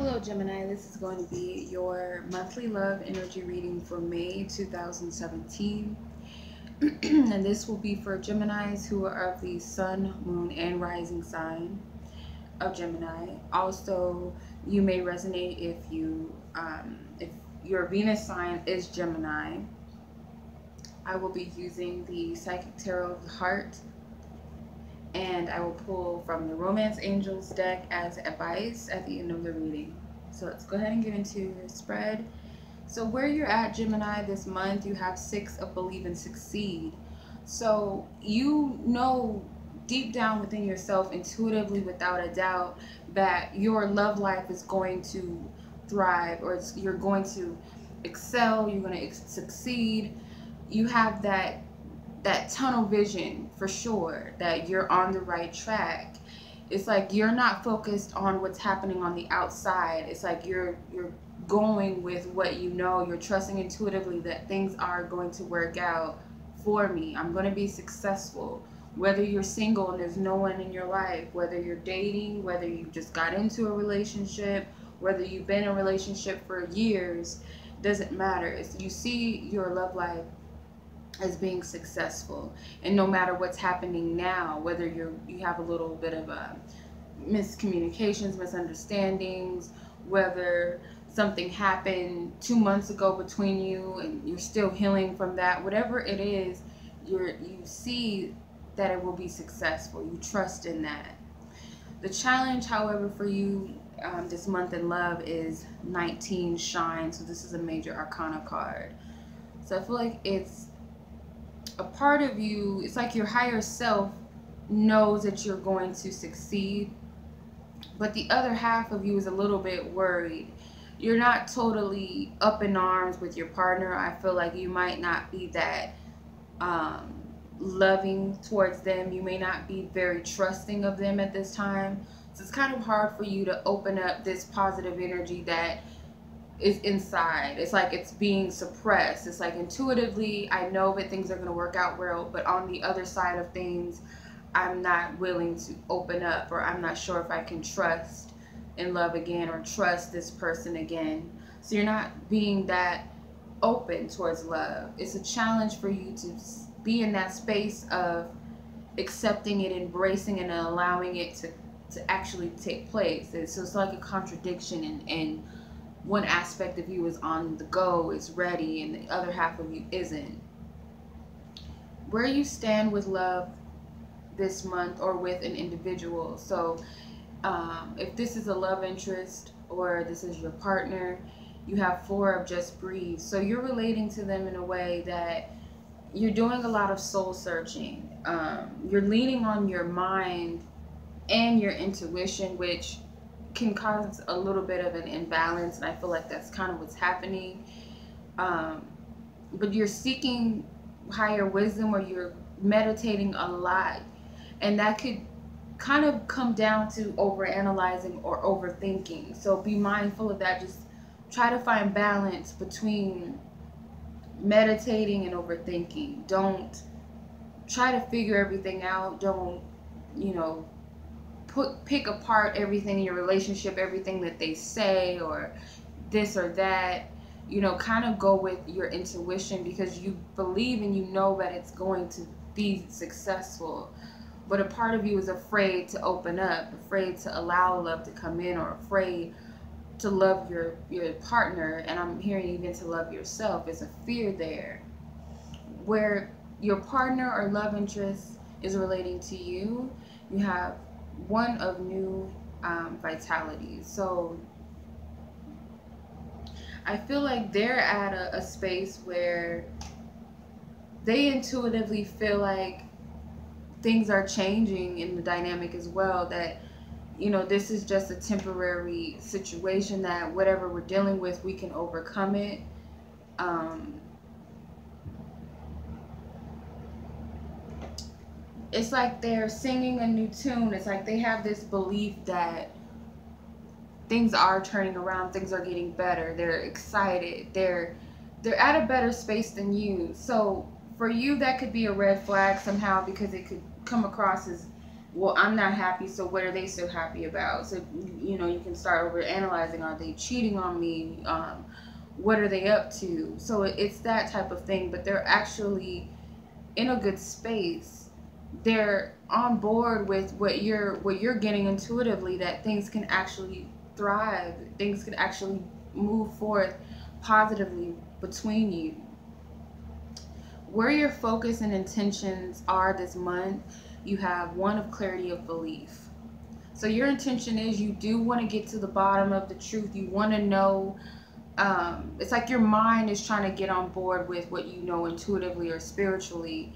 Hello Gemini, this is going to be your monthly love energy reading for May 2017. And this will be for Geminis who are of the sun, moon, and rising sign of Gemini. Also, you may resonate if your Venus sign is Gemini. I will be using the Psychic Tarot of the Heart, and I will pull from the Romance Angels deck as advice at the end of the reading. So let's go ahead and get into your spread. So where you're at, Gemini, this month, you have 6 of Believe and Succeed. So you know deep down within yourself, intuitively, without a doubt, that your love life is going to thrive, or you're going to excel, you're going to succeed. You have that tunnel vision for sure that you're on the right track. It's like you're not focused on what's happening on the outside. It's like you're going with what you know. You're trusting intuitively that things are going to work out for me. I'm going to be successful. Whether you're single and there's no one in your life, whether you're dating, whether you just got into a relationship, whether you've been in a relationship for years, doesn't matter. It's, you see your love life as being successful, and no matter what's happening now, whether you have a little bit of miscommunications, misunderstandings, whether something happened 2 months ago between you and you're still healing from that, whatever it is, you see that it will be successful. You trust in that. The challenge, however, for you this month in love is 19 Shine. So this is a major arcana card. So I feel like it's a part of you, it's like your higher self knows that you're going to succeed, but the other half of you is a little bit worried. You're not totally up in arms with your partner. I feel like you might not be that loving towards them. You may not be very trusting of them at this time. So it's kind of hard for you to open up this positive energy that is inside. It's like it's being suppressed. It's like intuitively I know that things are going to work out well, but on the other side of things I'm not willing to open up, or I'm not sure if I can trust in love again or trust this person again. So you're not being that open towards love. It's a challenge for you to be in that space of accepting it, embracing it, and allowing it to actually take place. So it's like a contradiction, and one aspect of you is on the go, is ready, and the other half of you isn't. Where you stand with love this month, or with an individual. So if this is a love interest or this is your partner, you have 4 of Just Breathe. So you're relating to them in a way that you're doing a lot of soul searching. You're leaning on your mind and your intuition, which can cause a little bit of an imbalance, and I feel like that's kind of what's happening. But you're seeking higher wisdom, or you're meditating a lot, and that could kind of come down to overanalyzing or overthinking. So be mindful of that. Just try to find balance between meditating and overthinking. Don't try to figure everything out. Don't, pick apart everything in your relationship, everything that they say or this or that. Kind of go with your intuition, because you believe and you know that it's going to be successful. But a part of you is afraid to open up, afraid to allow love to come in, or afraid to love your partner. And I'm hearing even to love yourself. There's a fear there. Where your partner or love interest is relating to you, you have 1 of New Vitality. So I feel like they're at a space where they intuitively feel like things are changing in the dynamic as well, that this is just a temporary situation, that whatever we're dealing with, we can overcome it. It's like they're singing a new tune. It's like they have this belief that things are turning around, things are getting better. They're excited. They're at a better space than you. So for you, that could be a red flag somehow, because it could come across as well, I'm not happy, so what are they so happy about? So, you know, you can start over analyzing. Are they cheating on me? What are they up to? So it's that type of thing, but they're actually in a good space. They're on board with what you're getting intuitively, that things can actually thrive. Things can actually move forth positively between you. Where your focus and intentions are this month, you have one of clarity of belief. So your intention is, you do want to get to the bottom of the truth. You want to know, it's like your mind is trying to get on board with what you know intuitively or spiritually.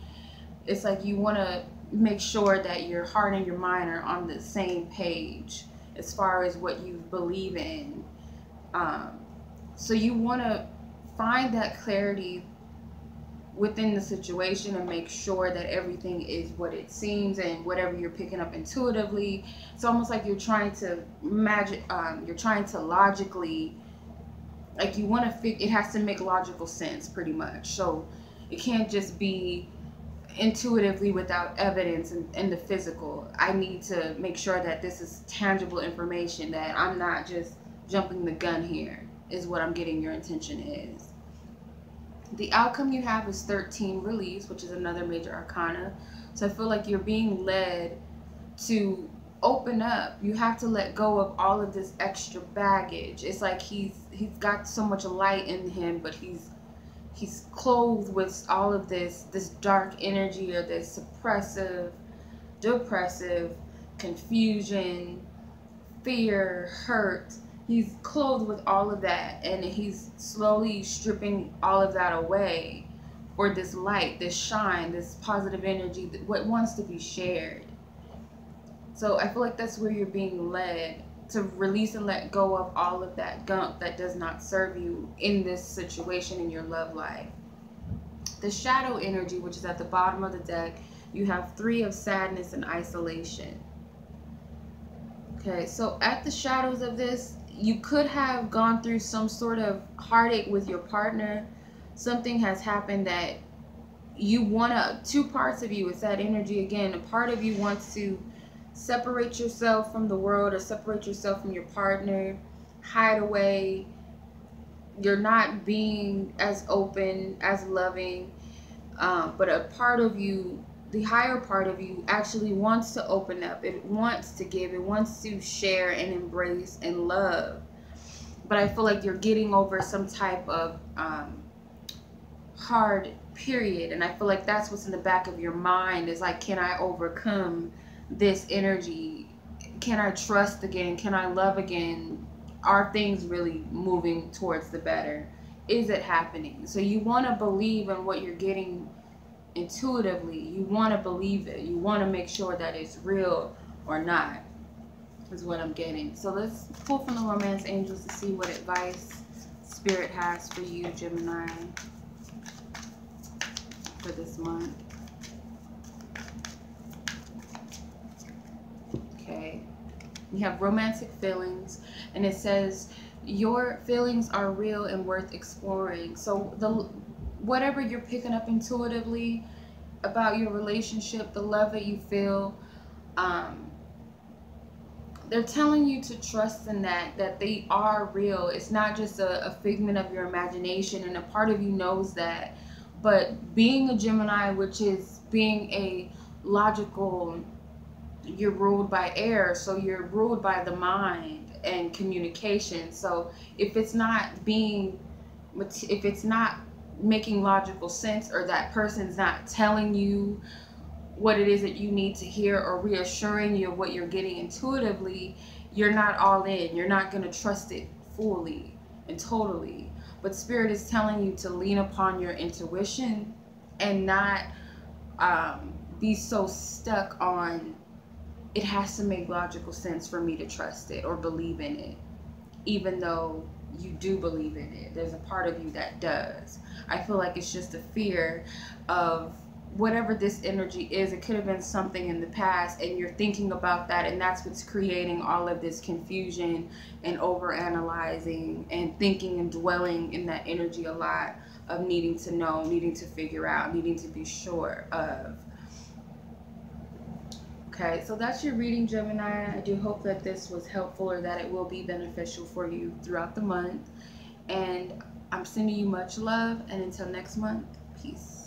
It's like you want to make sure that your heart and your mind are on the same page as far as what you believe in. So you want to find that clarity within the situation and make sure that everything is what it seems, and whatever you're picking up intuitively, it's almost like you're trying to you're trying to logically, like you want to it has to make logical sense pretty much. So it can't just be intuitively without evidence in the physical. I need to make sure that this is tangible information, that I'm not just jumping the gun here, is what I'm getting your intention is. The outcome you have is 13, release, which is another major arcana. So I feel like you're being led to open up. You have to let go of all of this extra baggage. It's like he's got so much light in him, but he's clothed with all of this dark energy, or this suppressive, depressive, confusion, fear, hurt. He's clothed with all of that, and he's slowly stripping all of that away for this light, this shine, this positive energy, what wants to be shared. So I feel like that's where you're being led to release and let go of all of that gunk that does not serve you in this situation in your love life. The shadow energy, which is at the bottom of the deck, you have 3 of sadness and isolation. Okay, so at the shadows of this, you could have gone through some sort of heartache with your partner. Something has happened that you want to, 2 parts of you, it's that energy again. A part of you wants to separate yourself from the world, or separate yourself from your partner, hide away. You're not being as open, as loving, but a part of you, the higher part of you, actually wants to open up. It wants to give. It wants to share and embrace and love. But I feel like you're getting over some type of hard period, and I feel like that's what's in the back of your mind, is like, can I overcome this energy? Can I trust again? Can I love again? Are things really moving towards the better? Is it happening? So you want to believe in what you're getting intuitively. You want to believe it. You want to make sure that it's real or not, is what I'm getting. So let's pull from the romance angels to see what advice Spirit has for you, Gemini, for this month. Okay, we have romantic feelings, and it says your feelings are real and worth exploring. So whatever you're picking up intuitively about your relationship, the love that you feel, they're telling you to trust in that they are real. It's not just a figment of your imagination, and a part of you knows that. But being a Gemini, which is being a logical, you're ruled by air, so you're ruled by the mind and communication. So if it's not making logical sense, or that person's not telling you what it is that you need to hear, or reassuring you of what you're getting intuitively, you're not all in. You're not going to trust it fully and totally. But Spirit is telling you to lean upon your intuition, and not be so stuck on, it has to make logical sense for me to trust it or believe in it, even though you do believe in it. There's a part of you that does. I feel like it's just a fear of whatever this energy is. It could have been something in the past, and you're thinking about that, and that's what's creating all of this confusion and overanalyzing and thinking and dwelling in that energy a lot, of needing to know, needing to figure out, needing to be sure of. Okay, so that's your reading, Gemini. I do hope that this was helpful or that it will be beneficial for you throughout the month. And I'm sending you much love. And until next month, peace.